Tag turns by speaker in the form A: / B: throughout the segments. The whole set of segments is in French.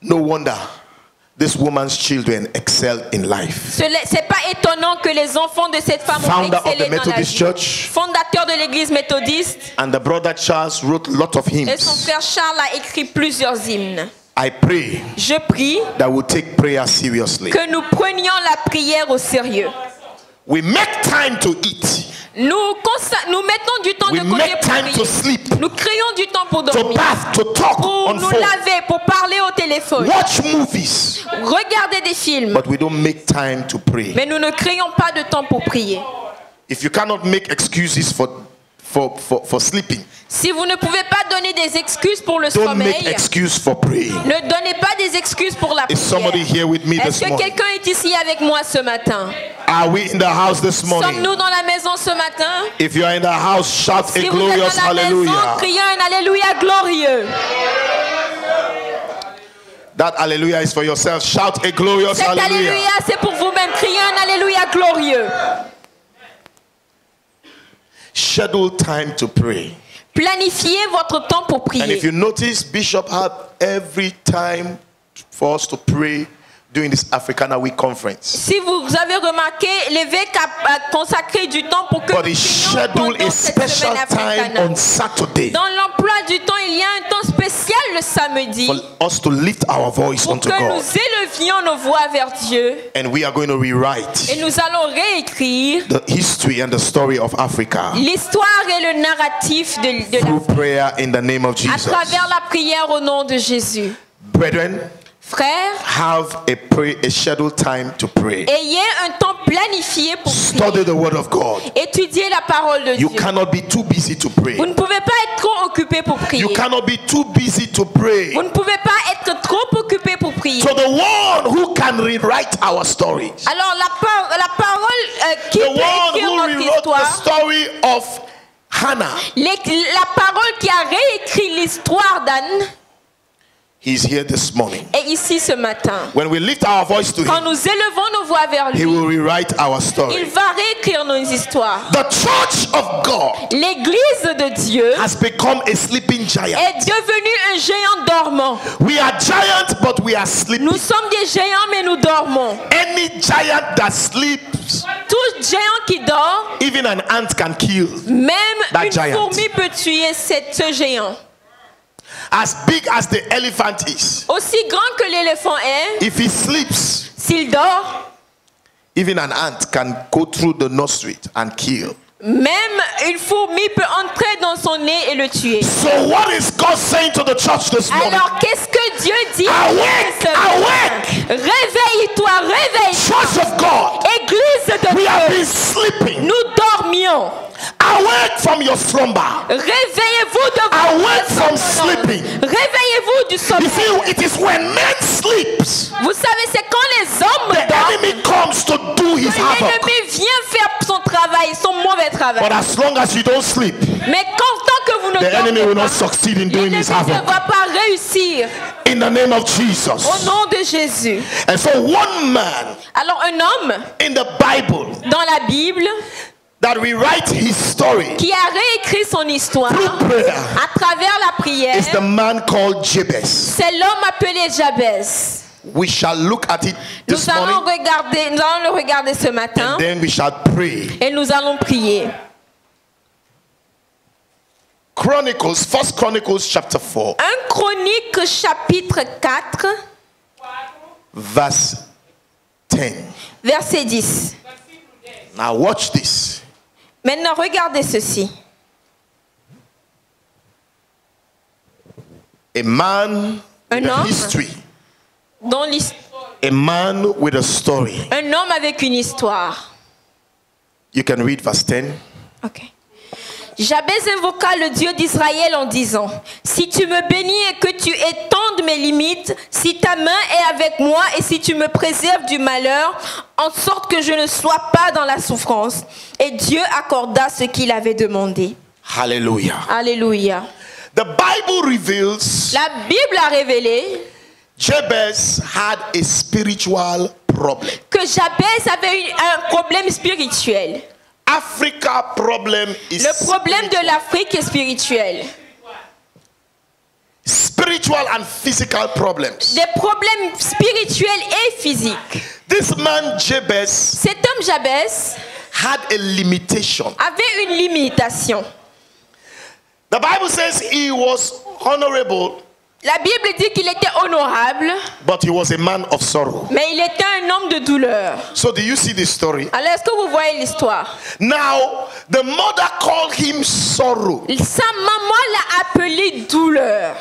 A: No wonder this woman's children excelled in life.
B: C'est pas étonnant que les enfants de cette femme ont
A: Founder of the
B: excellé dans la
A: Methodist
B: vie.
A: Church.
B: Fondateur de l'église méthodiste.
A: And the brother Charles wrote a lot of
B: Et son
A: hymns.
B: frère Charles a écrit plusieurs hymnes.
A: I pray
B: Je prie
A: that we take prayer seriously.
B: que nous prenions la prière au sérieux.
A: We make time to eat.
B: Nous mettons du temps
A: We
B: de côté
A: make
B: pour
A: time to
B: prier.
A: sleep,
B: Nous créons du temps pour
A: to
B: dormir,
A: bath, to talk
B: pour
A: on
B: nous
A: phone,
B: laver, pour parler au téléphone,
A: watch movies.
B: regarder des films.
A: But we don't make time to pray.
B: Mais nous ne créons pas de temps pour prier.
A: If you cannot make excuses for sleeping,
B: Si vous ne pouvez pas donner des excuses pour le
A: don't make
B: sommeil,
A: excuse for praying.
B: ne donnez pas des excuses pour la
A: Is somebody
B: prière.
A: here with me
B: Est-ce
A: this
B: que
A: morning?
B: quelqu'un est ici avec moi ce matin?
A: Are we in the house this morning?
B: Sommes-nous dans la maison ce matin?
A: If you are in the house, shout
B: Si
A: a
B: vous êtes
A: glorious
B: dans la maison,
A: hallelujah.
B: criez un alléluia glorieux.
A: That hallelujah is for yourself. Shout a glorious
B: Cet
A: hallelujah.
B: alléluia, c'est pour vous-même. Criez un alléluia glorieux.
A: Schedule time to pray.
B: Planifiez votre temps pour
A: And if
B: prier.
A: you notice, Bishop had every time for us to pray during this Africana Week conference.
B: Si vous avez remarqué, l'évêque a consacré du temps pour que
A: But he
B: nous prions
A: scheduled
B: pendant
A: a
B: cette
A: special
B: semaine
A: time
B: africana.
A: on Saturday
B: Dans l'emploi du temps, il y a un temps spécial le samedi
A: for us to lift our voice
B: pour
A: unto
B: que
A: God.
B: nous élevions nos voix vers Dieu.
A: And we are going to rewrite
B: Et nous allons réécrire
A: the history and the story of Africa
B: l'histoire et le narratif de
A: through prayer in the name of
B: à
A: Jesus.
B: travers la prière au nom de Jésus.
A: Brethren,
B: Frères,
A: have a scheduled time to pray.
B: ayez un temps planifié pour prier.
A: Study the word of God.
B: Étudiez la parole de
A: You
B: Dieu.
A: cannot be too busy to pray.
B: Vous ne pouvez pas être trop occupé pour prier.
A: You cannot be too busy to pray.
B: Vous ne pouvez pas être trop occupé pour prier.
A: So the one who can rewrite our stories,
B: Alors la parole qui
A: the
B: peut
A: one
B: écrire
A: who
B: notre
A: rewrote the
B: histoire,
A: story of Hannah,
B: la parole qui a réécrit l'histoire d'Anne
A: he's here this morning.
B: est ici ce matin.
A: When we lift our voice to
B: Quand
A: him,
B: nous élevons nos voix vers
A: he
B: lui,
A: will rewrite our
B: il
A: story.
B: va réécrire nos histoires.
A: The church of God
B: L'Église de Dieu
A: has become a sleeping giant.
B: est devenue un géant dormant.
A: We are giants, but we are sleeping.
B: Nous sommes des géants, mais nous dormons.
A: Any giant that sleeps,
B: Tout géant qui dort,
A: even an ant can kill.
B: même
A: That
B: une
A: giant.
B: fourmi peut tuer ce géant.
A: As big as the elephant is,
B: Aussi grand que l'éléphant est,
A: if he sleeps,
B: s'il dort,
A: even an ant can go through the nursery and kill.
B: même une fourmi peut entrer dans son nez et le tuer.
A: So what is God saying to the church this morning?
B: Alors qu'est-ce que Dieu dit?
A: Awake,
B: ce matin?
A: awake!
B: Réveille-toi, réveille-toi.
A: Church of God,
B: Église de
A: we have
B: Dieu,
A: been sleeping.
B: nous dormions.
A: Awake from your slumber.
B: Réveillez-vous de
A: Awake
B: votre
A: from
B: somnolence.
A: sleeping.
B: Réveillez-vous du
A: You
B: sommeil.
A: see, it is when man sleeps,
B: Vous savez, c'est quand les hommes
A: the
B: dorment
A: enemy comes to do his
B: que
A: havoc.
B: l'ennemi vient faire son travail, son mauvais travail.
A: But as long as you don't sleep,
B: Mais tant que vous ne
A: the enemy will
B: dormez
A: not
B: pas,
A: succeed in doing
B: l'ennemi
A: his
B: ne
A: havoc.
B: va pas réussir
A: In the name of
B: au
A: Jesus.
B: nom de Jésus.
A: And so one man
B: Alors un homme
A: in the Bible
B: dans la Bible
A: that rewrites his story
B: qui a réécrit son histoire
A: through prayer
B: à travers la prière,
A: is the man called Jabez.
B: c'est l'homme appelé Jabez.
A: We shall look at it this
B: Nous allons
A: morning
B: le regarder ce matin
A: and then we shall pray.
B: et nous allons prier.
A: Chronicles, 1 Chronicles chapter 4,
B: 1 Chronique chapitre 4,
A: verse 10.
B: verset 10.
A: Now watch this.
B: Maintenant, regardez ceci.
A: A man with
B: Un
A: a
B: homme.
A: history.
B: Dans l'his-
A: A man with a story.
B: un homme avec une histoire.
A: You can read verse 10.
B: Ok. Jabez invoqua le Dieu d'Israël en disant: si tu me bénis et que tu étendes mes limites, si ta main est avec moi et si tu me préserves du malheur, en sorte que je ne sois pas dans la souffrance. Et Dieu accorda ce qu'il avait demandé.
A: Hallelujah.
B: Alléluia.
A: The Bible reveals
B: La Bible a révélé
A: Jabez had a spiritual problem.
B: que Jabez avait un problème spirituel.
A: Africa problem is
B: Le problème de l'Afrique est spirituel.
A: spiritual and physical problems.
B: Des problèmes spirituels et physiques.
A: This man Jabez
B: Cet homme Jabez
A: had a limitation.
B: avait une limitation.
A: The Bible says he was honorable,
B: La Bible dit qu'il était honorable,
A: but he was a man of sorrow.
B: mais il était un homme de douleur.
A: So do you see this story?
B: Alors, est-ce que vous voyez l'histoire?
A: Now, the mother called him sorrow.
B: Sa maman l'a appelé douleur.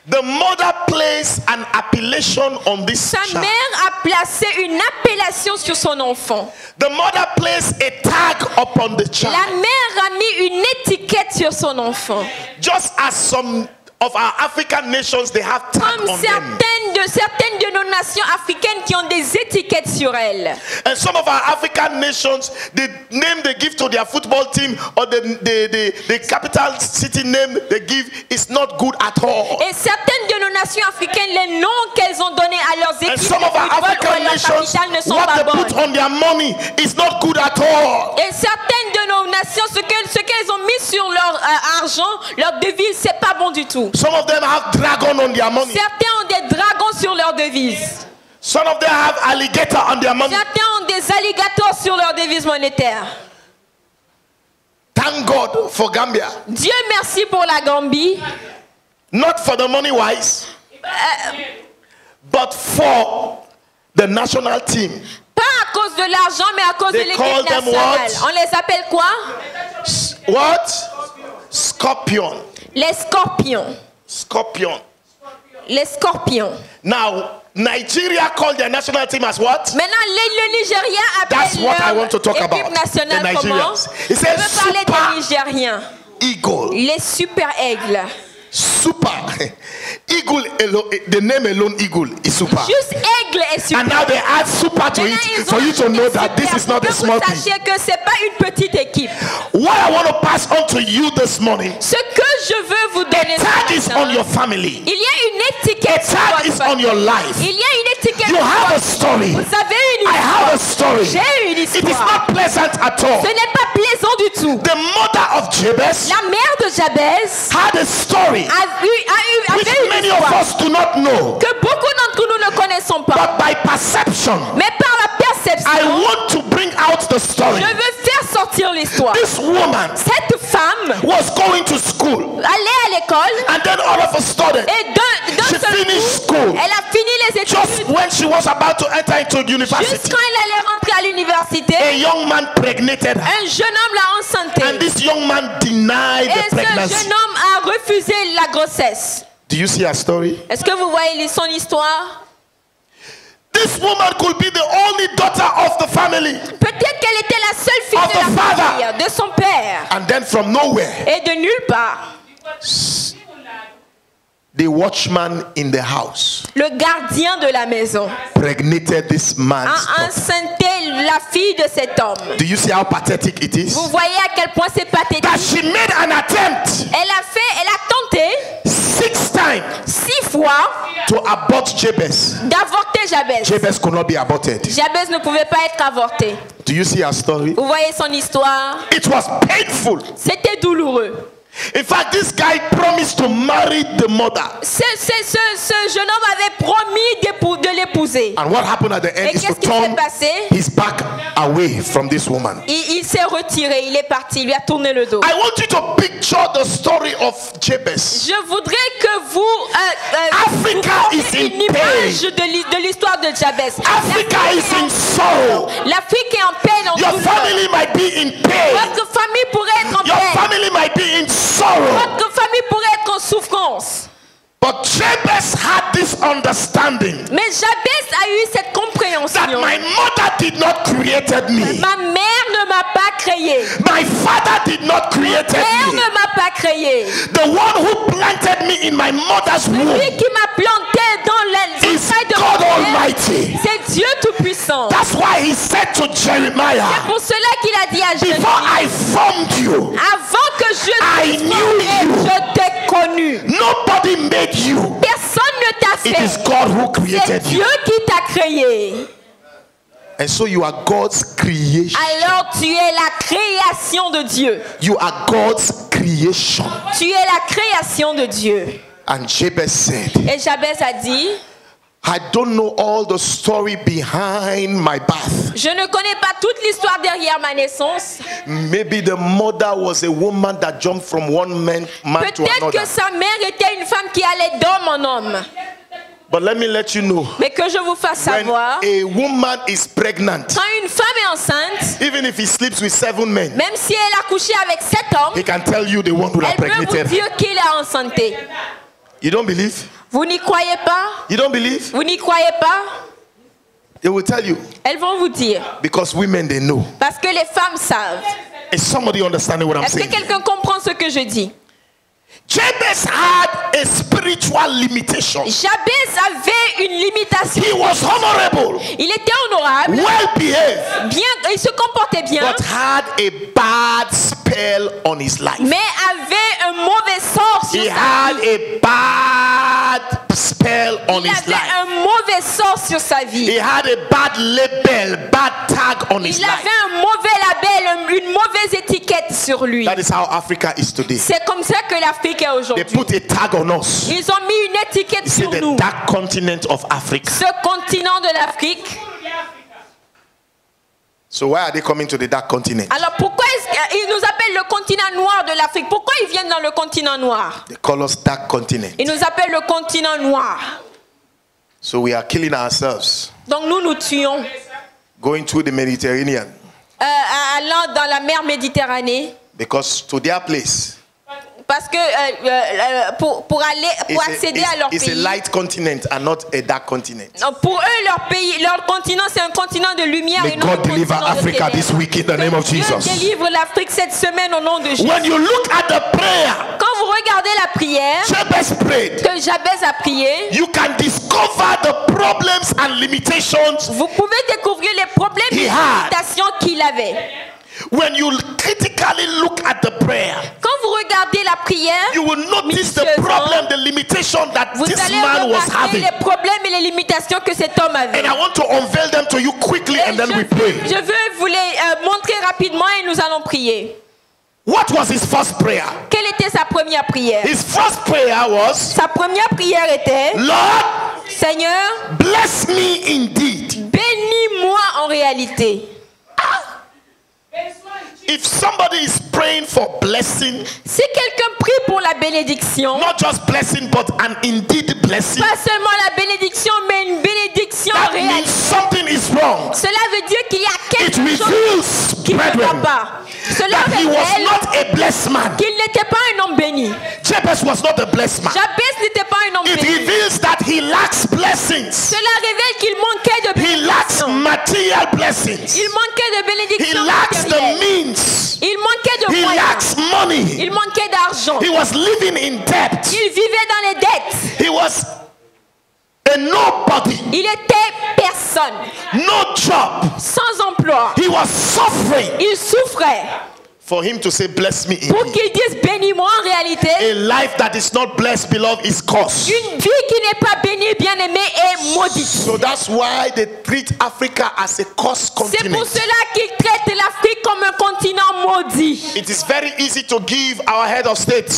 A: The mother placed an appellation on this
B: Sa
A: child.
B: mère a placé une appellation sur son enfant.
A: The mother placed a tag upon the child.
B: La mère a mis une étiquette sur son enfant.
A: Just as some of our African nations, they have tag
B: Comme
A: on them.
B: certaines de nos nations africaines qui ont des étiquettes sur elles.
A: And some of our African nations, the name they give to their football team or the capital city name they give is not good at all.
B: Et certaines de nos nations africaines, les noms qu'elles ont donnés à leurs
A: And
B: équipes de
A: some of our
B: football ou à
A: African
B: leur
A: nations,
B: capitale ne sont
A: what
B: pas
A: they put
B: bonnes.
A: on their money is not good at all.
B: Et certaines de nos nations, ce qu'elles ont mis sur leur argent, leur devise, c'est pas bon du tout.
A: Some of them have dragon on their money.
B: Certains ont des dragons sur leur devise.
A: Some of them have alligator on their money.
B: Certains ont des alligators sur leur devise monétaire.
A: Thank God for Gambia.
B: Dieu merci pour la Gambie.
A: Not for the money wise, but for the national team.
B: Pas à cause de l'argent, mais à cause
A: They
B: de
A: call
B: l'équipe
A: them
B: nationale.
A: what?
B: On les appelle quoi?
A: What? Scorpion.
B: Les scorpions.
A: Scorpion.
B: Les scorpions.
A: Now, Nigeria called their national team as what?
B: Maintenant, le Nigeria
A: That's
B: appelle
A: what I want to
B: leur
A: talk
B: équipe
A: about.
B: nationale
A: The
B: comment?
A: Nigerians. It
B: Je
A: says
B: veux parler
A: super
B: des Nigériens.
A: eagle.
B: Les super aigles.
A: Super. Eagle alone, the name alone eagle is super.
B: Juste aigle et super.
A: And now they add super to
B: Maintenant,
A: it
B: ils
A: for
B: ont
A: you to know that
B: super
A: this is not
B: pour
A: a
B: que
A: small
B: vous
A: thing.
B: sachiez que c'est pas une petite équipe.
A: What I want to pass on to you this morning,
B: Ce que je veux vous
A: a
B: donner
A: tag
B: ce
A: is
B: matin,
A: on your family.
B: il y a une
A: A
B: étiquette sur
A: tag
B: votre
A: is on
B: famille.
A: your life.
B: Il y a une étiquette
A: You
B: sur
A: have a
B: votre-
A: story.
B: Vous avez une
A: I have a
B: histoire.
A: story.
B: J'ai une
A: It is
B: histoire.
A: not pleasant at all.
B: Ce n'est pas plaisant du tout.
A: The mother of Jabez
B: La mère de Jabez
A: had a story
B: avait
A: which
B: une
A: many of
B: histoire
A: us do not know.
B: que beaucoup d'entre nous ne connaissons pas.
A: But by perception,
B: Mais par la
A: I
B: perception,
A: want to bring out the story.
B: je veux faire sortir l'histoire.
A: This woman
B: Cette femme
A: was going to school,
B: allait à l'école
A: and then all of a sudden,
B: et d'un
A: she
B: seul
A: finished
B: coup,
A: school.
B: elle a fini les
A: Just
B: études.
A: when she was about to enter into
B: Juste
A: university,
B: quand elle allait rentrer à l'université,
A: a young man pregnated her,
B: un jeune homme l'a enceintée.
A: and this young man denied
B: Et
A: the
B: ce
A: pregnancy.
B: jeune homme a refusé la grossesse.
A: Do you see her story?
B: Est-ce que vous voyez son histoire?
A: This woman could be the only daughter of the family,
B: Peut-être qu'elle était la seule fille
A: Of
B: de
A: the
B: la
A: father.
B: famille, de son père.
A: and then from nowhere,
B: Et de nulle part,
A: the watchman in the house
B: le gardien de la maison
A: pregnated this man's
B: a
A: daughter.
B: enceinté la fille de cet homme.
A: Do you see how pathetic it is?
B: Vous voyez à quel point c'est pathétique.
A: That she made an attempt
B: Elle a tenté
A: 6 times
B: 6 fois
A: to abort Jabez.
B: d'avorter Jabez.
A: Jabez could not be aborted.
B: Jabez ne pouvait pas être avorté.
A: Do you see her story?
B: Vous voyez son histoire?
A: It was painful.
B: C'était douloureux.
A: In fact, this guy promised to marry the mother.
B: Ce jeune homme avait promis de l'épouser.
A: And what happened at the end
B: Et
A: is to
B: qu'est-ce qui s'est
A: turn
B: passé?
A: his back away from this woman.
B: Il s'est retiré, il est parti, il lui a tourné le dos.
A: I want you to picture the story of Jabez.
B: Je voudrais que vous
A: Africa
B: vous
A: is
B: formez
A: in
B: une image de l'histoire de Jabez.
A: Africa is in sorrow.
B: L'Afrique est en peine, en
A: Your
B: douleur.
A: family might be in pain.
B: Votre famille pourrait être en
A: Your
B: peine.
A: family might be in sorrow.
B: Votre famille pourrait être en souffrance.
A: But Jabez had this understanding
B: Mais Jabez a eu cette
A: that
B: compréhension.
A: my mother did not create me.
B: Ma mère ne m'a pas créé.
A: My father did not create
B: Père
A: me.
B: ne m'a pas créé.
A: The one who planted me in my mother's womb
B: Lui qui m'a planté dans
A: is
B: l'entraille de
A: God
B: mon père,
A: Almighty.
B: c'est Dieu Tout-Puissant.
A: That's why he said to Jeremiah,
B: C'est pour cela qu'il a dit à Jésus,
A: before I formed you,
B: avant que je
A: I
B: t'ai
A: knew
B: formé,
A: you.
B: je t'ai connu.
A: nobody made you.
B: Personne ne t'a
A: It is
B: fait.
A: God who
B: C'est
A: created you.
B: Dieu qui t'a créé.
A: And so you are God's creation.
B: Alors tu es la création de Dieu.
A: You are God's creation.
B: Tu es la création de Dieu.
A: And Jabez said,
B: Et Jabez a dit,
A: I don't know all the story behind my birth.
B: je ne connais pas toute l'histoire derrière ma naissance.
A: Maybe the mother was a woman that jumped from one man to
B: Peut-être
A: another.
B: que sa mère était une femme qui allait d'homme en homme.
A: But let me let you know,
B: Mais que je vous fasse
A: when
B: savoir,
A: a woman is pregnant,
B: quand une femme est enceinte,
A: even if he sleeps with 7 men,
B: même si elle a couché avec 7 hommes,
A: he can tell you the one who
B: elle peut vous
A: impregnated her.
B: dire qu'il a enceinté.
A: You don't believe?
B: Vous n'y croyez pas?
A: You don't believe?
B: Vous n'y croyez pas?
A: They will tell you,
B: Elles vont vous dire.
A: because women, they know.
B: Parce que les femmes savent.
A: Is somebody understanding what I'm
B: Est-ce que
A: saying?
B: quelqu'un comprend ce que je dis?
A: Jabez had a spiritual limitation.
B: Jabez avait une limitation.
A: He was honorable,
B: Il était honorable,
A: well behaved,
B: bien, il se comportait bien,
A: but had a bad spell on his life.
B: mais avait un mauvais sort sur
A: He
B: sa
A: had
B: vie.
A: a bad spell on
B: Il
A: his
B: avait
A: life.
B: un mauvais sort sur sa vie.
A: He had a bad label, bad tag on his
B: Il
A: life.
B: avait un mauvais label, une mauvaise étiquette sur lui.
A: That is how Africa is today.
B: C'est comme ça que l'Afrique est
A: They
B: aujourd'hui.
A: put a tag on us.
B: Ils ont mis une étiquette
A: They say
B: sur
A: the
B: nous.
A: dark continent of Africa.
B: Ce continent de l'Afrique.
A: So why are they coming to the dark continent?
B: Alors pourquoi ils nous appellent le continent noir de l'Afrique? Pourquoi ils viennent dans le continent noir?
A: They call us dark continent.
B: Ils nous appellent le continent noir.
A: So we are killing ourselves,
B: Donc nous nous tuons.
A: going through the Mediterranean,
B: Allant dans la mer Méditerranée.
A: because to their place,
B: Parce que pour accéder à leur
A: it's a
B: pays.
A: light continent and not a dark continent.
B: Pour eux, leur pays, leur continent, c'est un continent de lumière
A: May
B: et non un
A: God deliver
B: continent de
A: Africa
B: ténèbres.
A: this week in the name of
B: Que Dieu
A: Jesus.
B: délivre l'Afrique cette semaine au nom de Jésus.
A: When you look at the prayer
B: Quand vous regardez la prière
A: Jabez prayed,
B: que Jabez a priée,
A: you can discover the problems and limitations.
B: vous pouvez découvrir les problèmes et les
A: He had.
B: limitations qu'il avait.
A: When you critically look at the prayer,
B: Quand vous regardez la prière,
A: you will notice the
B: minutieusement,
A: problem, the limitation that
B: vous
A: this
B: allez
A: man was
B: remarquer
A: having.
B: les problèmes et les limitations que cet homme avait.
A: And I want to unveil them to you quickly
B: Et
A: and then we pray.
B: je veux vous les montrer rapidement et nous allons prier.
A: What was his first prayer?
B: Quelle était sa première prière?
A: His first prayer was,
B: Sa première prière était:
A: Lord,
B: Seigneur,
A: bless me indeed.
B: bénis-moi en réalité.
A: If somebody is praying for blessing,
B: Si quelqu'un prie pour la bénédiction,
A: not just blessing, but an indeed blessing,
B: pas seulement la bénédiction, mais une bénédiction en
A: that means
B: réalité,
A: something is wrong.
B: cela veut dire qu'il y a
A: It
B: quelque chose
A: reveals,
B: qui ne va
A: brethren,
B: pas. Cela
A: that he was
B: révèle
A: not a blessed man.
B: qu'il n'était pas un homme béni.
A: Jabez was not a blessed man.
B: Jabez n'était pas un homme
A: It
B: béni.
A: reveals that he lacks blessings.
B: Cela révèle qu'il manquait de
A: He lacks
B: bénédiction.
A: material blessings.
B: Il manquait de
A: He
B: bénédiction
A: lacks the
B: matérielle.
A: means.
B: Il manquait de
A: He
B: moyens.
A: lacks money.
B: Il manquait d'argent.
A: He was living in debt.
B: Il vivait dans les dettes.
A: He was a nobody.
B: Il était personne,
A: No job.
B: sans emploi.
A: He was suffering.
B: Il souffrait.
A: For him to say, bless me
B: Pour
A: indeed.
B: qu'il dise bénis-moi, en réalité,
A: A life that is not blessed, beloved, is cursed.
B: une vie qui n'est pas bénie, bien-aimée, est maudite.
A: So that's why they treat Africa as a cursed
B: C'est pour
A: continent.
B: cela qu'il traite l'Afrique comme un continent maudit.
A: It is very easy to give our head of state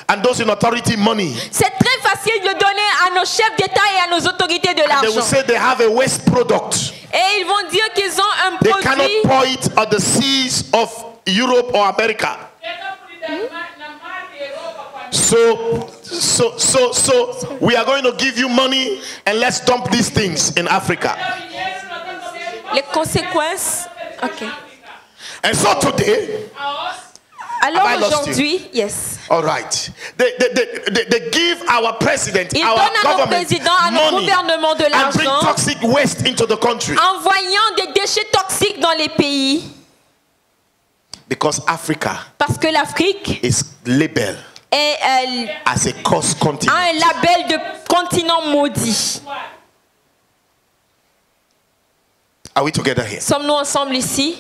A: and those in authority money.
B: C'est très facile de donner à nos chefs d'État et à nos autorités de
A: They will
B: l'argent.
A: say they have a waste product.
B: Et ils vont dire qu'ils ont un
A: They cannot
B: produit.
A: pour it on the seas of Europe or America. So we are going to give you money and let's dump these things in Africa.
B: Les conséquences. Ok.
A: And so today,
B: Alors
A: Have I lost
B: aujourd'hui, yes.
A: all right, they give our president,
B: Ils
A: our
B: donnent à nos
A: government
B: présidents, à nos
A: money
B: gouvernements de
A: and bring
B: l'argent
A: toxic waste into the country.
B: envoyant des déchets toxiques dans les pays.
A: Because Africa
B: Parce que l'Afrique
A: is labeled
B: est
A: as a cursed continent.
B: a un label de continent maudit.
A: Are we together here?
B: Sommes-nous ensemble ici?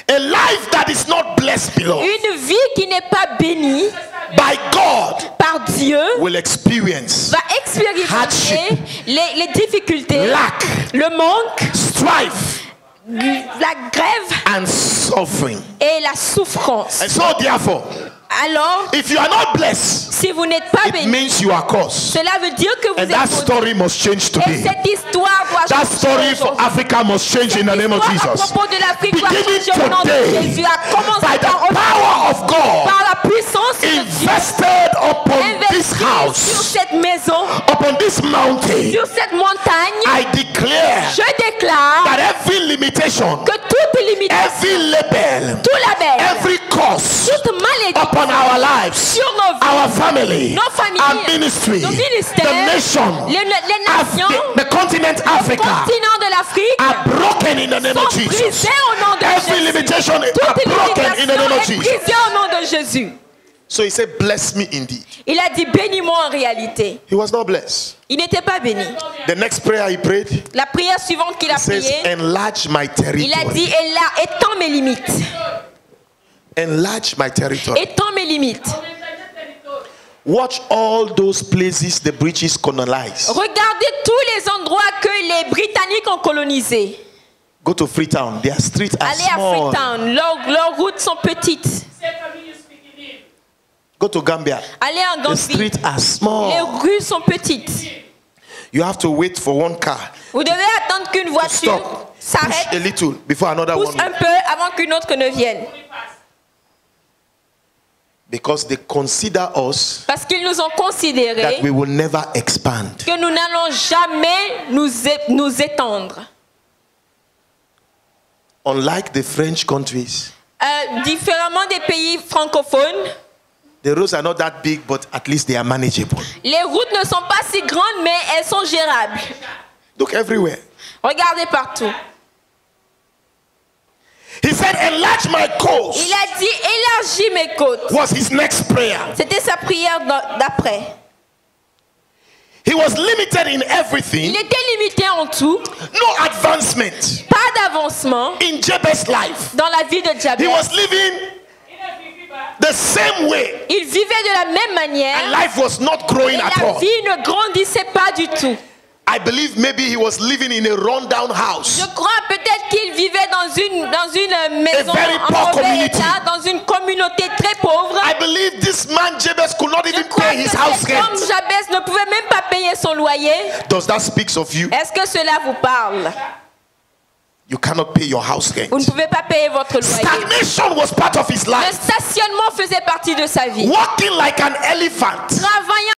A: A life that is not blessed, beloved,
B: Une vie qui n'est pas bénie
A: by God
B: par Dieu
A: will experience
B: va expérimenter
A: hardship,
B: les difficultés,
A: lack,
B: le manque,
A: strife,
B: la grève
A: and suffering.
B: et la souffrance.
A: And so therefore,
B: alors,
A: if you are not blessed,
B: si vous n'êtes pas
A: it
B: béni,
A: means you are cursed.
B: cela veut dire que vous
A: And
B: êtes
A: that
B: maudit.
A: story must change
B: Et
A: today.
B: cette histoire doit
A: That
B: changer
A: story for
B: aujourd'hui.
A: Africa must change in the name of
B: À
A: Jesus.
B: propos de l'Afrique doit
A: Beginning
B: changer au nom de
A: today,
B: Jésus. À commencer
A: by the
B: par
A: power of God,
B: par la puissance de Dieu.
A: invested upon this
B: Investir sur
A: house,
B: cette maison,
A: upon this mountain,
B: sur cette montagne,
A: I declare
B: je déclare
A: that every limitation,
B: que toute limitation,
A: every label,
B: tout label,
A: every curse
B: toute malédiction
A: upon our lives,
B: sur nos vies,
A: our family,
B: nos familles,
A: our ministry,
B: nos ministères,
A: the nation,
B: les nations,
A: the continent
B: le
A: Africa
B: continent de l'Afrique
A: are broken in the name of
B: sont
A: Jesus.
B: brisés au nom de
A: Every
B: Jésus.
A: limitation are
B: Toute
A: broken in the name of
B: limitation est
A: Jesus.
B: brisée au nom de Jésus.
A: So he said, bless me indeed.
B: Il a dit bénis-moi en réalité.
A: He was not blessed.
B: Il n'était pas béni.
A: The next prayer he prayed,
B: La prière suivante qu'il a
A: he says,
B: priée,
A: enlarge my
B: il a dit
A: territory.
B: étends mes limites.
A: Enlarge my territory.
B: Étends mes limites.
A: Watch all those places the British colonized.
B: Regardez tous les endroits que les Britanniques ont colonisés.
A: Go to Freetown. Their streets are
B: Allez à
A: small.
B: Freetown, leurs routes sont petites.
A: Go to Gambia.
B: Allez en
A: The
B: Gambie,
A: streets are
B: les
A: small.
B: rues sont petites.
A: You have to wait for one car.
B: Vous devez attendre qu'une voiture
A: Stop. Push a
B: s'arrête,
A: little before another
B: pousse
A: one.
B: un peu avant qu'une autre ne vienne.
A: Because they consider us
B: Parce qu'ils nous ont considérés
A: that we will never expand.
B: que nous n'allons jamais nous étendre.
A: Unlike the French countries,
B: Différemment des pays francophones,
A: the roads are not that big, but at least they are manageable.
B: les routes ne sont pas si grandes, mais elles sont gérables.
A: Look everywhere.
B: Regardez partout.
A: He said, enlarge my coast.
B: Il a dit élargis mes côtes.
A: Was his next prayer.
B: C'était sa prière d'après.
A: He was limited in
B: Il
A: everything.
B: était limité en tout,
A: No advancement
B: pas d'avancement
A: in Jabez's life.
B: dans la vie de
A: He
B: Jabez.
A: was living the same way.
B: Il vivait de la même
A: And
B: manière
A: life was not
B: et
A: growing at
B: la
A: all.
B: vie ne grandissait pas du tout.
A: I believe maybe he was living in a rundown house.
B: Je crois peut-être qu'il vivait dans une maison
A: very
B: en
A: poor
B: mauvais
A: community.
B: état, dans une communauté très pauvre.
A: I believe this man Jabez could not
B: Je
A: even
B: crois
A: pay
B: que
A: his
B: cet
A: house
B: homme
A: rent.
B: Jabez ne pouvait même pas payer son loyer.
A: Does that speak of you?
B: Est-ce que cela vous parle?
A: You cannot pay your house rent.
B: Vous ne pouvez pas payer votre loyer.
A: Stagnation was part of his
B: Le
A: life.
B: stationnement faisait partie de sa vie.
A: Walking like an elephant.
B: Travaillant